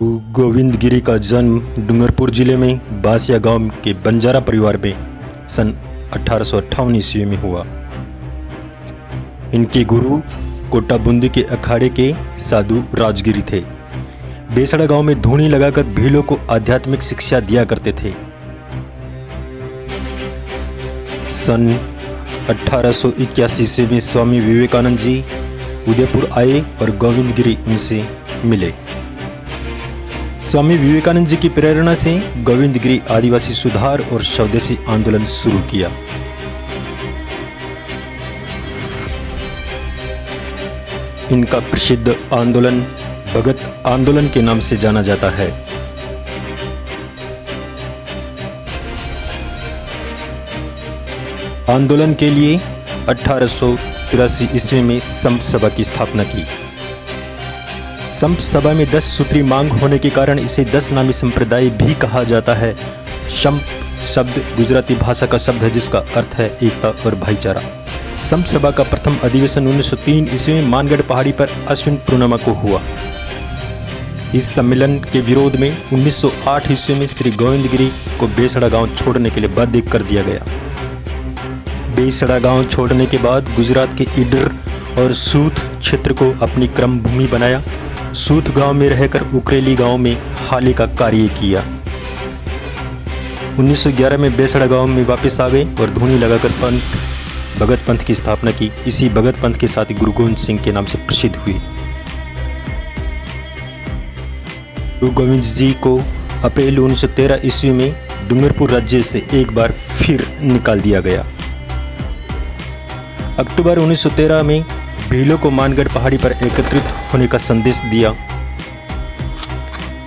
गोविंदगिरी का जन्म डूंगरपुर जिले में बासिया गांव के बंजारा परिवार में सन 1858 ईस्वी में हुआ। इनके गुरु कोटाबुंदी के अखाड़े के साधु राजगिरी थे। बेसड़ा गांव में धूनी लगाकर भीलों को आध्यात्मिक शिक्षा दिया करते थे। सन 1881 ईस्वी में स्वामी विवेकानंद जी उदयपुर आए और गोविंदगिरी उनसे मिले। स्वामी विवेकानंद जी की प्रेरणा से गोविंदगिरी आदिवासी सुधार और स्वदेशी आंदोलन शुरू किया। इनका प्रसिद्ध आंदोलन भगत आंदोलन के नाम से जाना जाता है। आंदोलन के लिए 1883 ईस्वी में संप सभा की स्थापना की। संप सभा में 10 सूत्री मांग होने के कारण इसे 10 नामी संप्रदाय भी कहा जाता है। संप शब्द गुजराती भाषा का शब्द है जिसका अर्थ है एकता और भाईचारा। संप सभा का प्रथम अधिवेशन 1903 ईस्वी में मानगढ़ पहाड़ी पर अश्विन पूर्णिमा को हुआ। इस सम्मेलन के विरोध में 1908 ईस्वी में श्री गोविंदगिरी को बेसड़ा गांव छोड़ने के लिए बाध्य कर दिया गया। बेसड़ा गांव छोड़ने के बाद गुजरात के ईडर और सूत क्षेत्र को अपनी क्रम भूमि बनाया। सूत गांव में रहकर उकरेली गांव में हाले का कार्य किया। 1911 में बेसड़ा गांव में वापस आ गए और धूनी लगाकर भगत पंथ की स्थापना की। इसी भगत पंथ के साथ गुरु गोविंद सिंह के नाम से प्रसिद्ध हुए। गुरु गोविंद जी को अप्रैल 1913 ईस्वी में डूंगरपुर राज्य से एक बार फिर निकाल दिया गया। अक्टूबर 1913 में भीलों को मानगढ़ पहाड़ी पर एकत्रित होने का संदेश दिया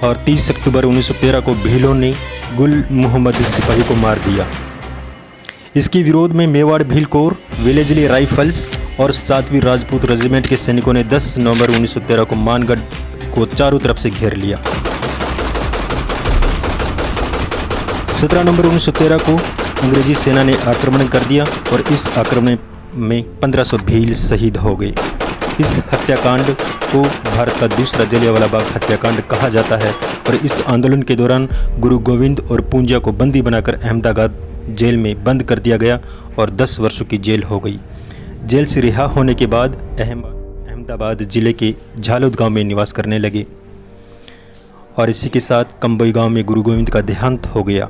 और 30 अक्टूबर 1913 को भीलों ने गुल मोहम्मद सिपाही को मार दिया। इसके विरोध में Mewar Bhil core, Wellesley rifles और 7वीं राजपूत रेजिमेंट के सैनिकों ने 10 नवंबर 1913 को मानगढ़ को चारों तरफ से घेर लिया। 17 नवंबर 1913 को अंग्रेजी सेना ने आक्रमण कर दिया और इस आक्रमण में 1500 भील शहीद हो गए। इस हत्याकांड को भारत का दूसरा जलियांवाला बाग हत्याकांड कहा जाता है और इस आंदोलन के दौरान गुरु गोविंद और पूंजा को बंदी बनाकर अहमदाबाद जेल में बंद कर दिया गया और 10 वर्षों की जेल हो गई। जेल से रिहा होने के बाद अहमदाबाद जिले के झालोद गांव में निवास करने लगे और इसी के साथ कंबोई गांव में गुरु गोविंद का देहांत हो गया।